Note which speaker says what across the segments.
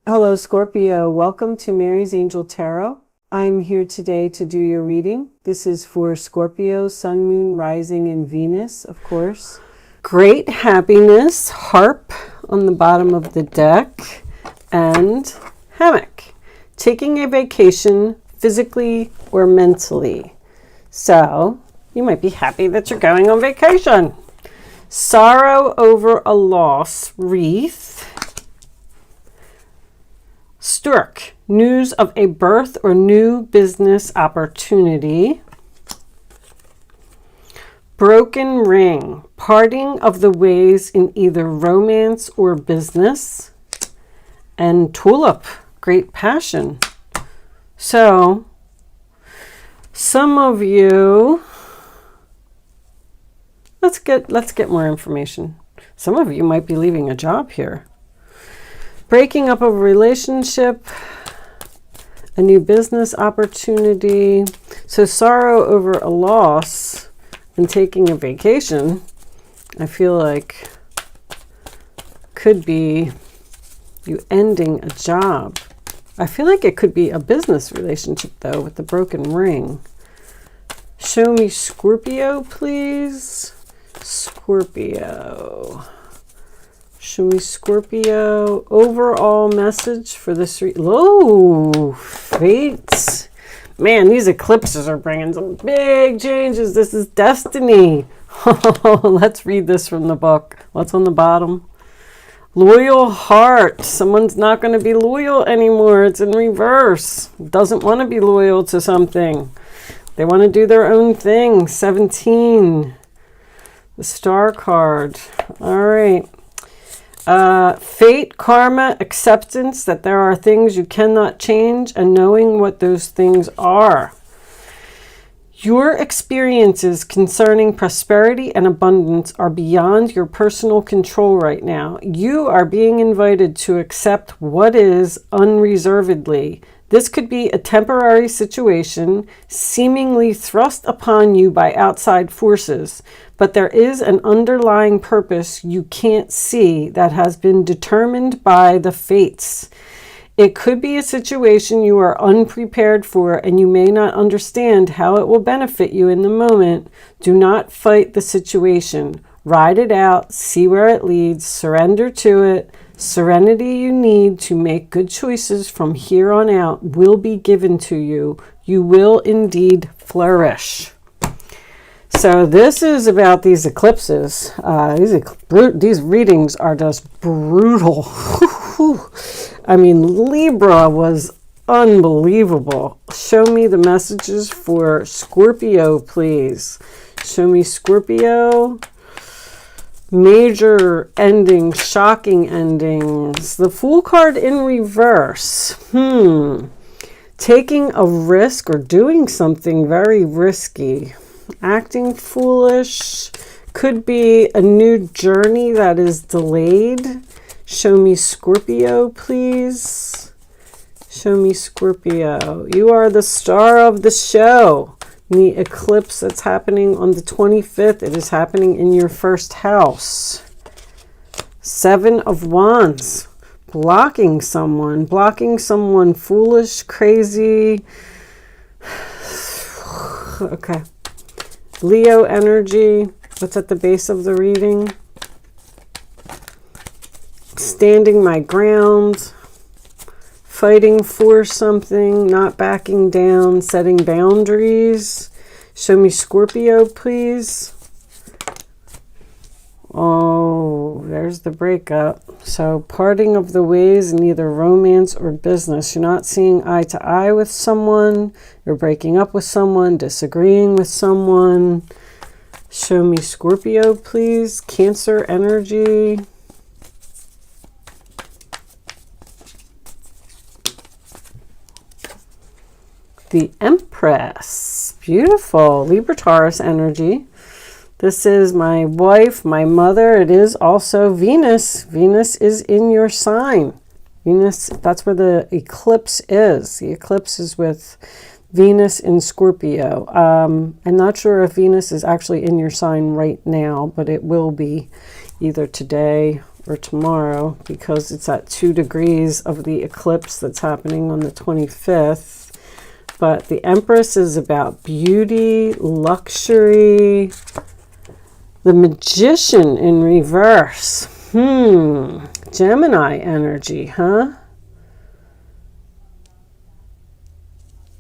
Speaker 1: Hello, Scorpio. Welcome to Mary's Angel Tarot. I'm here today to do your reading. This is for Scorpio, Sun, Moon, Rising, and Venus, of course. Great happiness, harp on the bottom of the deck, and hammock. Taking a vacation physically or mentally. So, you might be happy that you're going on vacation. Sorrow over a loss, wreath. Stork, news of a birth or new business opportunity. Broken ring, parting of the ways in either romance or business. And tulip, great passion. So, some of you, let's get more information. Some of you might be leaving a job here. Breaking up of a relationship, a new business opportunity. So sorrow over a loss and taking a vacation, I feel like could be you ending a job. I feel like it could be a business relationship though with the broken ring. Show me Scorpio, please. Scorpio. Show me Scorpio. Overall message for this. Fate. Man, these eclipses are bringing some big changes. This is destiny. Let's read this from the book. What's on the bottom? Loyal heart. Someone's not going to be loyal anymore. It's in reverse. Doesn't want to be loyal to something. They want to do their own thing. 17. The star card. All right. Fate, karma, acceptance that there are things you cannot change and knowing what those things are. Your experiences concerning prosperity and abundance are beyond your personal control right now. You are being invited to accept what is unreservedly. This could be a temporary situation seemingly thrust upon you by outside forces, but there is an underlying purpose you can't see that has been determined by the fates. It could be a situation you are unprepared for and you may not understand how it will benefit you in the moment. Do not fight the situation. Ride it out, see where it leads, surrender to it. Serenity you need to make good choices from here on out will be given to you. You will indeed flourish. So this is about these eclipses. These readings are just brutal. I mean, Libra was unbelievable. Show me the messages for Scorpio, please. Show me Scorpio. Major endings, shocking endings. The Fool card in reverse. Taking a risk or doing something very risky. Acting foolish. Could be a new journey that is delayed. Show me Scorpio, please. Show me Scorpio. You are the star of the show. The eclipse that's happening on the 25th. It is happening in your first house. 7 of Wands. Blocking someone foolish, crazy. Okay. Leo energy. What's at the base of the reading? Standing my ground. Fighting for something, not backing down, setting boundaries. Show me Scorpio, please. Oh, there's the breakup. So parting of the ways in either romance or business. You're not seeing eye to eye with someone. You're breaking up with someone, disagreeing with someone. Show me Scorpio, please. Cancer energy. The Empress. Beautiful. Libra Taurus energy. This is my wife, my mother. It is also Venus. Venus is in your sign. Venus, that's where the eclipse is. The eclipse is with Venus in Scorpio. I'm not sure if Venus is actually in your sign right now, but it will be either today or tomorrow, because it's at 2 degrees of the eclipse that's happening on the 25th. But the Empress is about beauty, luxury. The Magician in reverse. Gemini energy, huh?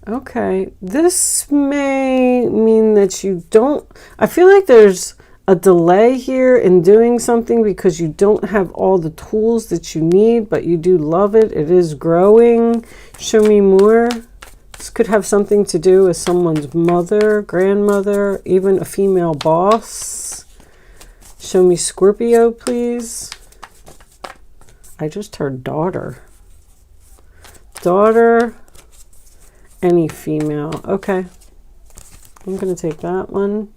Speaker 1: Okay, this may mean that you don't... I feel like there's a delay here in doing something because you don't have all the tools that you need, but you do love it. It is growing. Show me more. This could have something to do with someone's mother, grandmother, even a female boss. Show me Scorpio, please. I just heard daughter. Daughter, any female. Okay. I'm going to take that one.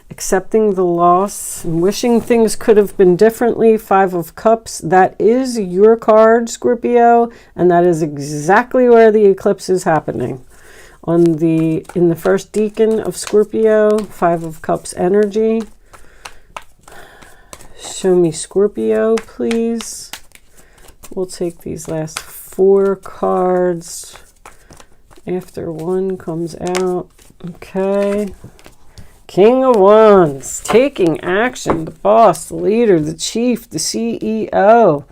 Speaker 1: Accepting the loss and wishing things could have been differently. 5 of Cups. That is your card, Scorpio, and that is exactly where the eclipse is happening. In the first decan of Scorpio, 5 of Cups energy. Show me Scorpio, please. We'll take these last 4 cards after one comes out. Okay. King of Wands, taking action, the boss, the leader, the chief, the CEO.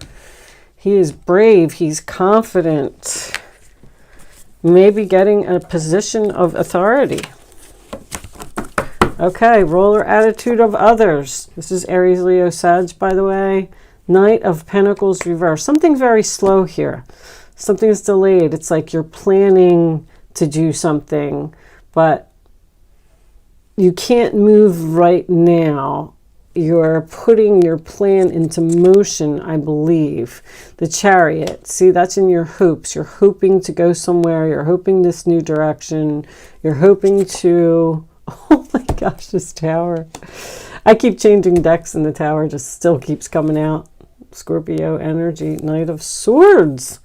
Speaker 1: He is brave, he's confident. Maybe getting a position of authority. Okay, roller attitude of others. This is Aries, Leo, Sag, by the way. Knight of Pentacles reverse. Something very slow here. Something's delayed. It's like you're planning to do something, but you can't move right now. You're putting your plan into motion, I believe. The Chariot. See, that's in your hopes. You're hoping to go somewhere. You're hoping this new direction. You're hoping to... Oh my gosh, this Tower. I keep changing decks and the Tower just still keeps coming out. Scorpio energy. Knight of Swords.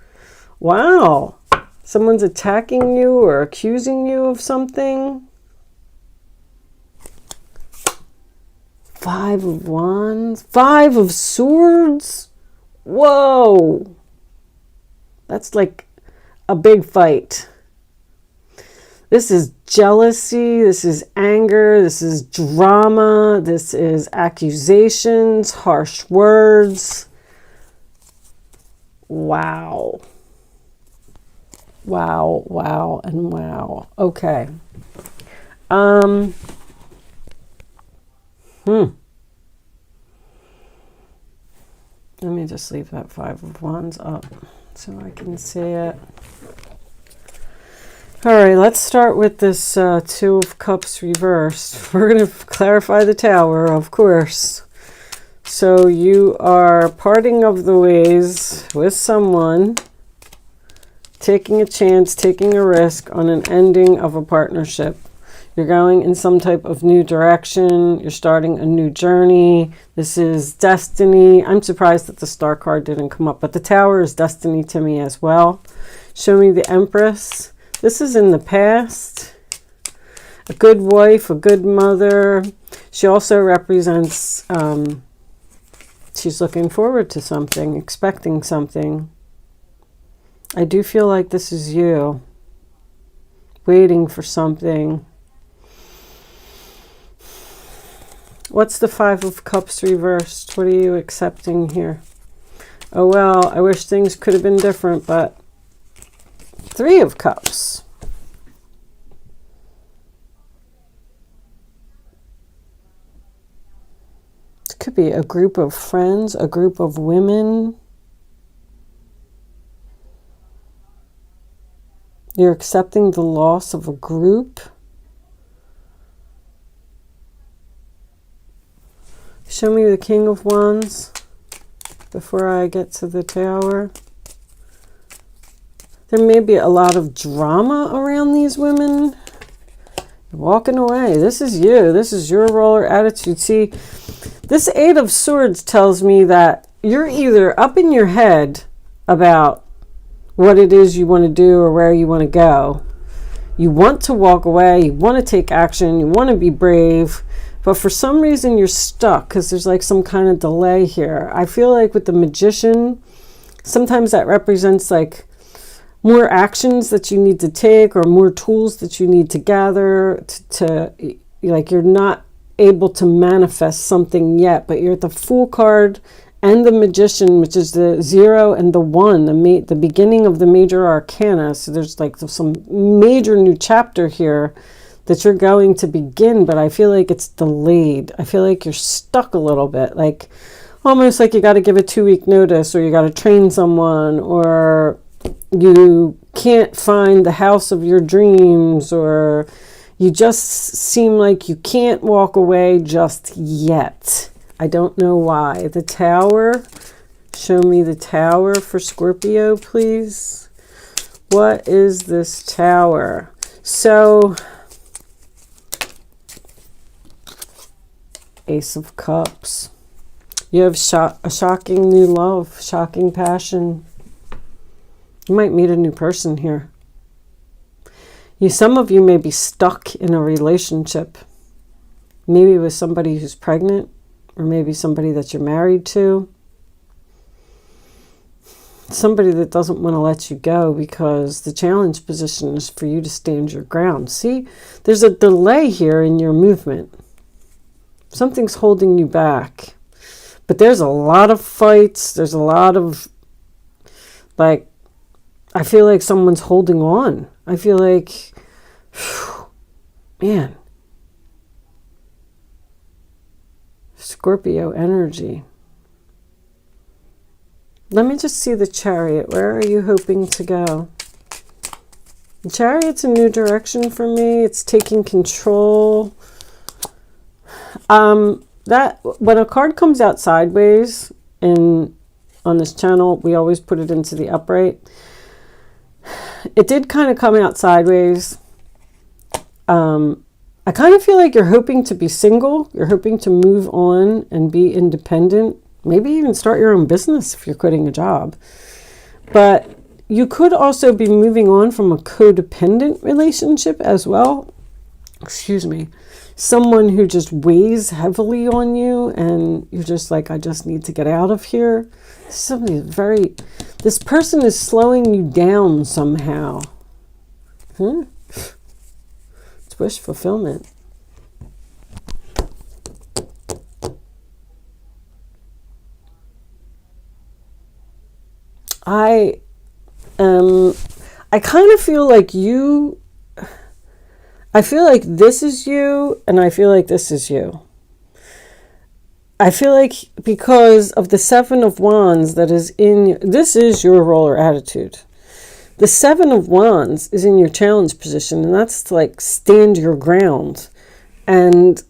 Speaker 1: Wow. Someone's attacking you or accusing you of something. 5 of Wands. 5 of Swords. Whoa. That's like a big fight. This is jealousy. This is anger. This is drama. This is accusations, harsh words. Wow. Wow, wow, and wow. Okay. Let me just leave that 5 of Wands up so I can see it. All right, let's start with this 2 of Cups reversed. We're going to clarify the Tower, of course. So you are parting of the ways with someone, taking a chance, taking a risk on an ending of a partnership. You're going in some type of new direction. You're starting a new journey. This is destiny. I'm surprised that the Star card didn't come up, but the Tower is destiny to me as well. Show me the Empress. This is in the past. A good wife, a good mother. She also represents, she's looking forward to something, expecting something. I do feel like this is you, waiting for something. What's the 5 of Cups reversed? What are you accepting here? Oh, well, I wish things could have been different, but 3 of Cups. It could be a group of friends, a group of women. You're accepting the loss of a group. Show me the King of Wands before I get to the Tower. There may be a lot of drama around these women. You're walking away. This is you. This is your roller attitude. See, this 8 of Swords tells me that you're either up in your head about what it is you want to do or where you want to go. You want to walk away. You want to take action. You want to be brave. but for some reason you're stuck because there's like some kind of delay here. I feel like with the Magician, sometimes that represents like more actions that you need to take or more tools that you need to gather to like you're not able to manifest something yet, but you're at the Fool card and the Magician, which is the 0 and the 1, the beginning of the major arcana. So there's like some major new chapter here that you're going to begin, but I feel like it's delayed. I feel like you're stuck a little bit, like almost like you got to give a 2-week notice, or you got to train someone, or you can't find the house of your dreams, or you just seem like you can't walk away just yet. I don't know why. The Tower. Show me the Tower for Scorpio, please. What is this Tower? So, Ace of Cups. You have a shocking new love, shocking passion. You might meet a new person here. Some of you may be stuck in a relationship. Maybe with somebody who's pregnant, or maybe somebody that you're married to. Somebody that doesn't want to let you go, because the challenge position is for you to stand your ground. See, there's a delay here in your movement. Something's holding you back. But there's a lot of fights. There's a lot of, like, I feel like someone's holding on. I feel like, man. Scorpio energy. Let me just see the Chariot. Where are you hoping to go? The Chariot's a new direction for me. It's taking control. That when a card comes out sideways on this channel, we always put it into the upright. It did kind of come out sideways. I kind of feel like you're hoping to be single. You're hoping to move on and be independent. Maybe even start your own business if you're quitting a job. But you could also be moving on from a codependent relationship as well. Excuse me. Someone who just weighs heavily on you and you're just like, I just need to get out of here. This person is slowing you down somehow. It's wish fulfillment. I kind of feel like I feel like this is you, and I feel like this is you. I feel like because of the 7 of Wands that is this is your role or attitude. The 7 of Wands is in your challenge position, and that's to like stand your ground. And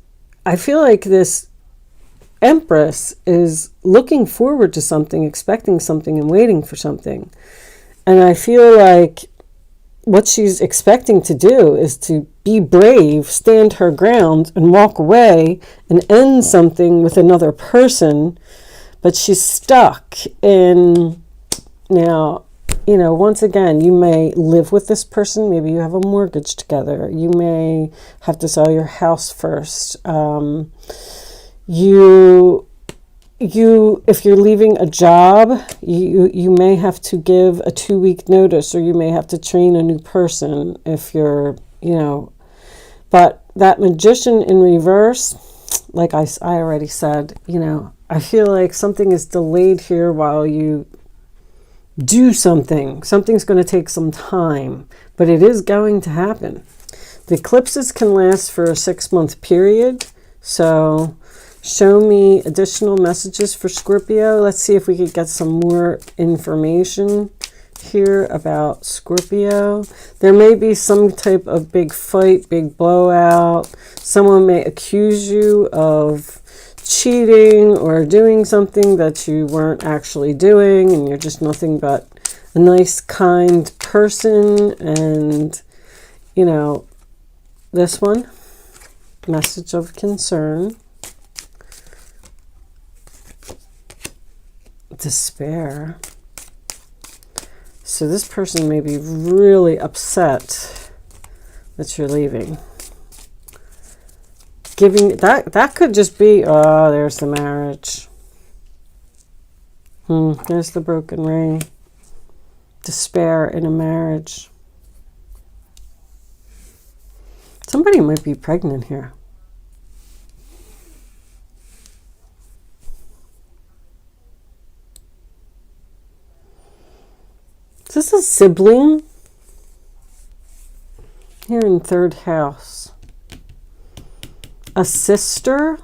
Speaker 1: I feel like this Empress is looking forward to something, expecting something, and waiting for something. And I feel like what she's expecting to do is to be brave, stand her ground, and walk away and end something with another person. But she's stuck in, now, once again, you may live with this person. Maybe you have a mortgage together. You may have to sell your house first. If you're leaving a job, you may have to give a 2-week notice, or you may have to train a new person if you're, but that Magician in reverse, like I already said, I feel like something is delayed here while you do something. Something's going to take some time, but it is going to happen. The eclipses can last for a 6-month period, so show me additional messages for Scorpio. Let's see if we could get some more information here about Scorpio. There may be some type of big fight, big blowout. Someone may accuse you of cheating or doing something that you weren't actually doing, and you're just nothing but a nice, kind person. And, this one, message of concern. Despair. So this person may be really upset that you're leaving. giving, that could just be, oh, there's the marriage. There's the broken ring. Despair in a marriage. Somebody might be pregnant here. Is this a sibling? Here in third house. A sister?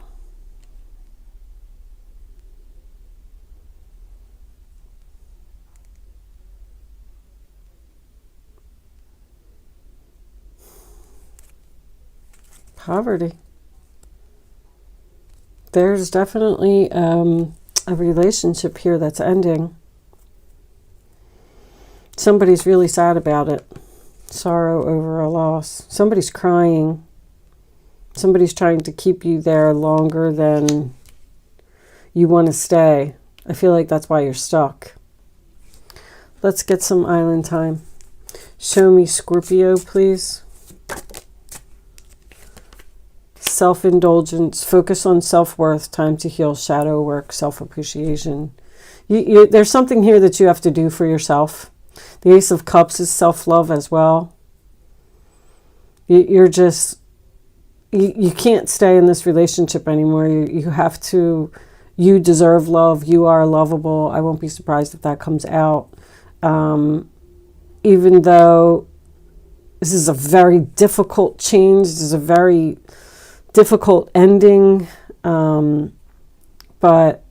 Speaker 1: Poverty. There's definitely a relationship here that's ending. Somebody's really sad about it. Sorrow over a loss. Somebody's crying. Somebody's trying to keep you there longer than you want to stay. I feel like that's why you're stuck. Let's get some island time. Show me Scorpio, please. Self-indulgence. Focus on self-worth. Time to heal. Shadow work. Self-appreciation. There's something here that you have to do for yourself. The Ace of Cups is self-love as well. You can't stay in this relationship anymore. You have to, you deserve love. You are lovable. I won't be surprised if that comes out. Even though this is a very difficult change. This is a very difficult ending. But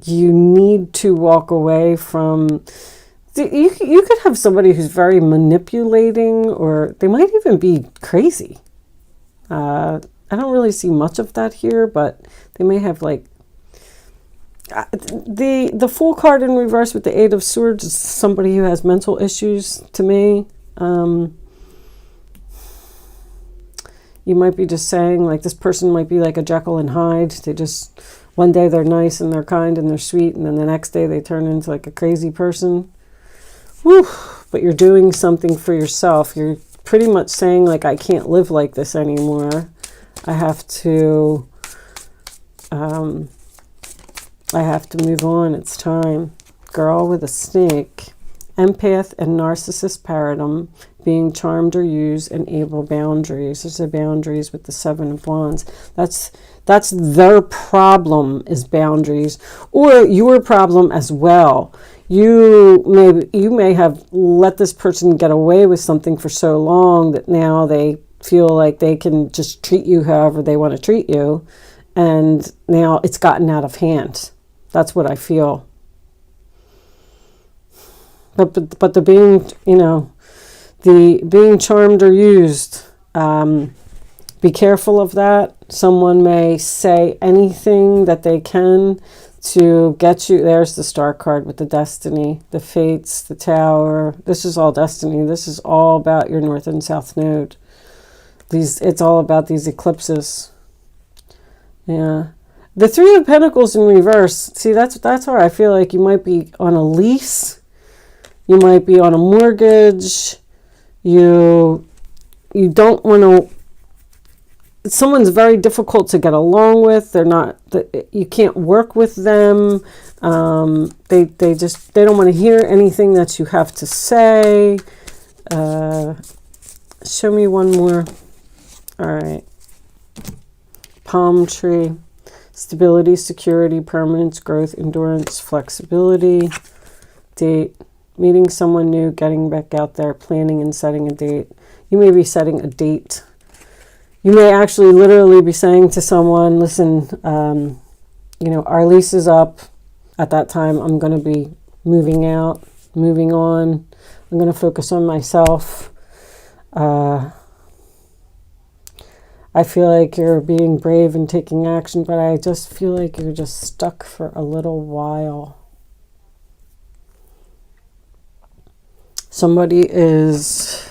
Speaker 1: you need to walk away from... You could have somebody who's very manipulating, or they might even be crazy. I don't really see much of that here, but they may have like... The Fool card in reverse with the Eight of Swords is somebody who has mental issues to me. You might be just saying, like, this person might be like a Jekyll and Hyde. They just... One day they're nice and they're kind and they're sweet, and then the next day they turn into like a crazy person. Whew. But you're doing something for yourself. You're pretty much saying, like, I can't live like this anymore. I have to move on. It's time. Girl with a snake. Empath and narcissist paradigm. Being charmed or used, and able boundaries. There's the boundaries with the Seven of Wands. That's their problem, is boundaries, or your problem as well. You may have let this person get away with something for so long that now they feel like they can just treat you however they want to treat you, and now it's gotten out of hand. That's what I feel. But the being, the being charmed or used, be careful of that. Someone may say anything that they can to get you. There's the Star card with the destiny, the fates, the Tower. This is all destiny. This is all about your North and South Node. It's all about these eclipses. Yeah. The Three of Pentacles in reverse. See, that's where I feel like you might be on a lease. You might be on a mortgage. You don't want to... Someone's very difficult to get along with. They're not... You can't work with them. They don't want to hear anything that you have to say. Show me one more. All right. Palm tree. Stability, security, permanence, growth, endurance, flexibility. Date. Meeting someone new, getting back out there, planning and setting a date. You may be setting a date. You may actually literally be saying to someone, listen, our lease is up. At that time, I'm going to be moving out, moving on. I'm going to focus on myself. I feel like you're being brave and taking action, but I just feel like you're just stuck for a little while. Somebody is...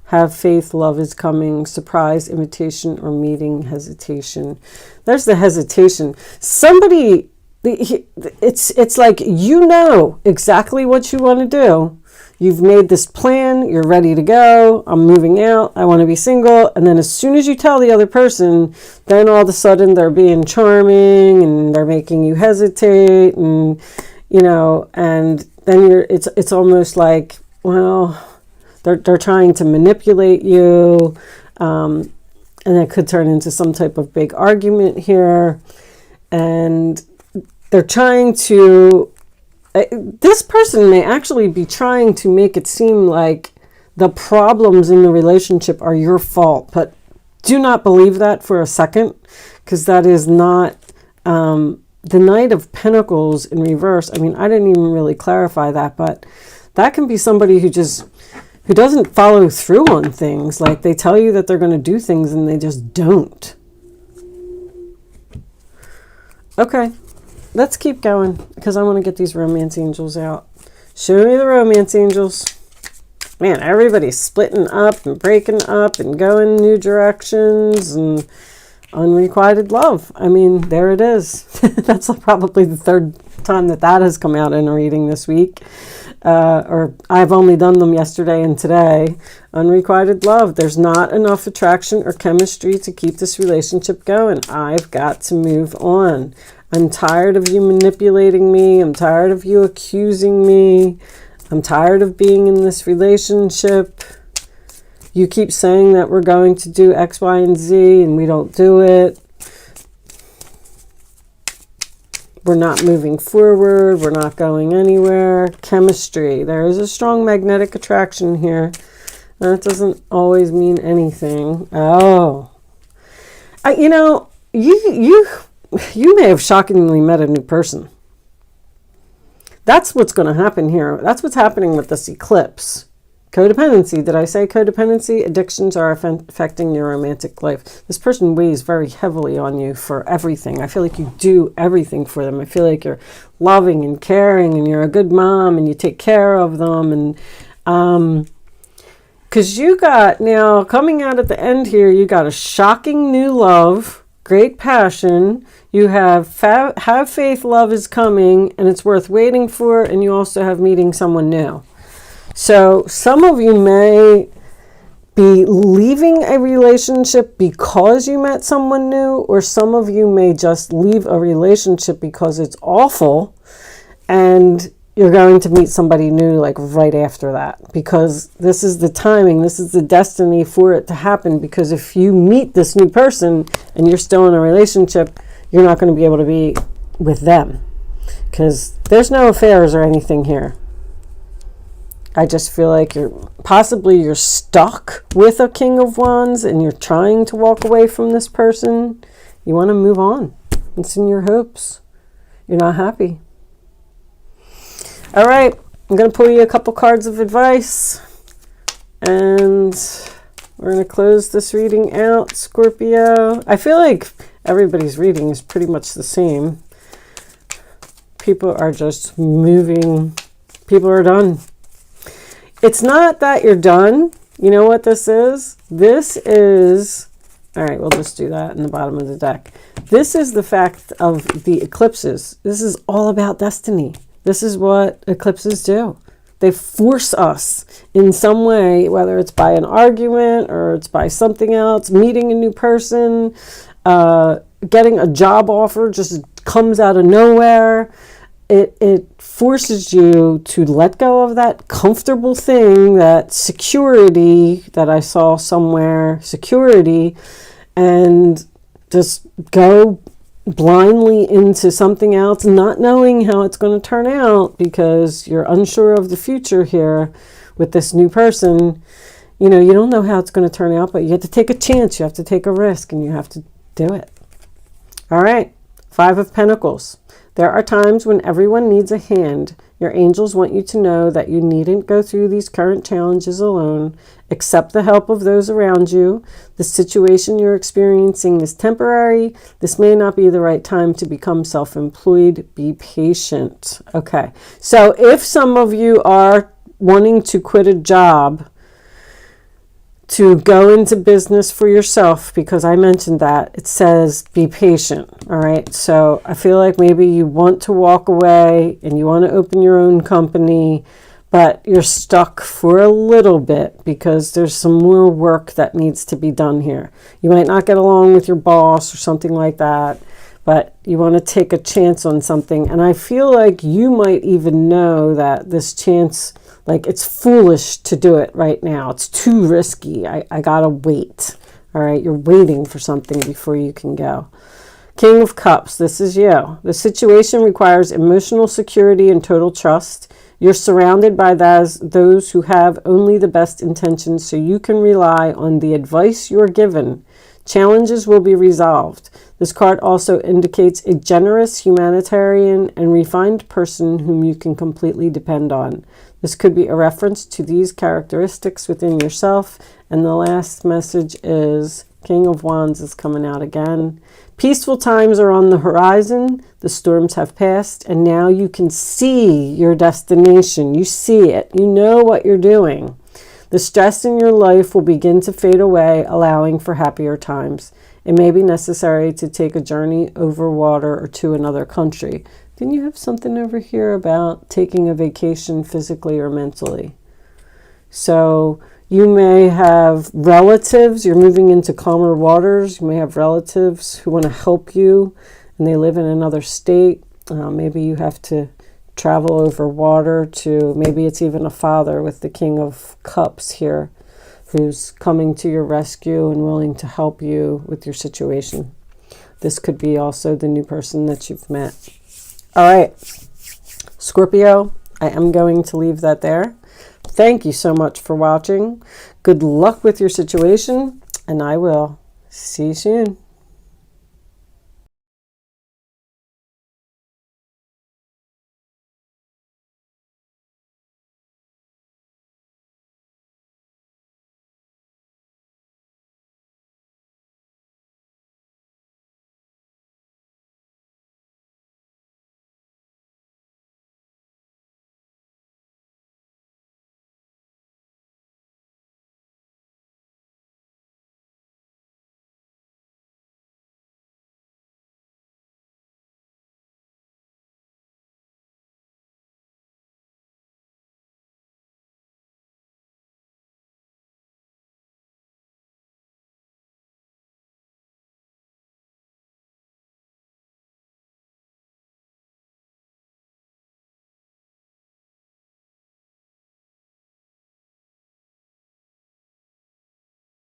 Speaker 1: Have faith, love is coming, surprise, invitation, or meeting, hesitation. There's the hesitation. Somebody, it's like, exactly what you want to do. You've made this plan. You're ready to go. I'm moving out. I want to be single. And then as soon as you tell the other person, then all of a sudden they're being charming and they're making you hesitate, and and then it's almost like, well, they're trying to manipulate you, and it could turn into some type of big argument here, and they're trying to. This person may actually be trying to make it seem like the problems in the relationship are your fault, but do not believe that for a second, because that is not the Knight of Pentacles in reverse. I mean, I didn't even really clarify that, but that can be somebody who doesn't follow through on things. Like, they tell you that they're going to do things and they just don't. Okay. Let's keep going, because I want to get these romance angels out. Show me the romance angels. Man, everybody's splitting up and breaking up and going new directions, and unrequited love. I mean, there it is. That's probably the third time that has come out in a reading this week. Or I've only done them yesterday and today. Unrequited love. There's not enough attraction or chemistry to keep this relationship going. I've got to move on. I'm tired of you manipulating me. I'm tired of you accusing me. I'm tired of being in this relationship. You keep saying that we're going to do X, Y, and Z, and we don't do it. We're not moving forward. We're not going anywhere. Chemistry. There is a strong magnetic attraction here. That doesn't always mean anything. Oh. You may have shockingly met a new person. That's what's going to happen here. That's what's happening with this eclipse. Codependency. Did I say codependency? Addictions are affecting your romantic life. This person weighs very heavily on you for everything. I feel like you do everything for them. I feel like you're loving and caring, and you're a good mom, and you take care of them. And because you got, now coming out at the end here, you got a shocking new love, great passion. You have faith, love is coming, and it's worth waiting for. And you also have meeting someone new. So some of you may be leaving a relationship because you met someone new, or some of you may just leave a relationship because it's awful and you're going to meet somebody new like right after that, because this is the timing, this is the destiny for it to happen. Because if you meet this new person and you're still in a relationship, you're not going to be able to be with them, because there's no affairs or anything here. I just feel like you're stuck with a King of Wands and you're trying to walk away from this person. You want to move on. It's in your hopes. You're not happy. All right. I'm going to pull you a couple cards of advice. And we're going to close this reading out, Scorpio. I feel like everybody's reading is pretty much the same. People are just moving. People are done. It's not that you're done. You know what this is? This is, all right, we'll just do that in the bottom of the deck. This is the fact of the eclipses. This is all about destiny. This is what eclipses do. They force us in some way, whether it's by an argument or it's by something else, meeting a new person, getting a job offer just comes out of nowhere. It forces you to let go of that comfortable thing, that security that I saw somewhere, security, and just go blindly into something else, not knowing how it's going to turn out because you're unsure of the future here with this new person. You know, you don't know how it's going to turn out, but you have to take a chance. You have to take a risk, and you have to do it. All right. 5 of Pentacles. There are times when everyone needs a hand. Your angels want you to know that you needn't go through these current challenges alone. Accept the help of those around you. The situation you're experiencing is temporary. This may not be the right time to become self-employed. Be patient. Okay. So if some of you are wanting to quit a job to go into business for yourself, because I mentioned that, it says be patient. All right. So I feel like maybe you want to walk away and you want to open your own company, but you're stuck for a little bit because there's some more work that needs to be done here. You might not get along with your boss or something like that, but you want to take a chance on something. And I feel like you might even know that this chance, like, it's foolish to do it right now. It's too risky. I gotta wait. All right, you're waiting for something before you can go. King of Cups, this is you. The situation requires emotional security and total trust. You're surrounded by those who have only the best intentions, so you can rely on the advice you're given. Challenges will be resolved. This card also indicates a generous, humanitarian, and refined person whom you can completely depend on. This could be a reference to these characteristics within yourself. And the last message is King of Wands is coming out again. Peaceful times are on the horizon. The storms have passed, and now you can see your destination. You see it. You know what you're doing. The stress in your life will begin to fade away, allowing for happier times. It may be necessary to take a journey over water or to another country. Then you have something over here about taking a vacation physically or mentally. So you may have relatives. You're moving into calmer waters. You may have relatives who want to help you, and they live in another state. Maybe you have to travel over water to, maybe it's even a father with the King of Cups here who's coming to your rescue and willing to help you with your situation. This could be also the new person that you've met. All right, Scorpio, I am going to leave that there. Thank you so much for watching. Good luck with your situation, and I will see you soon.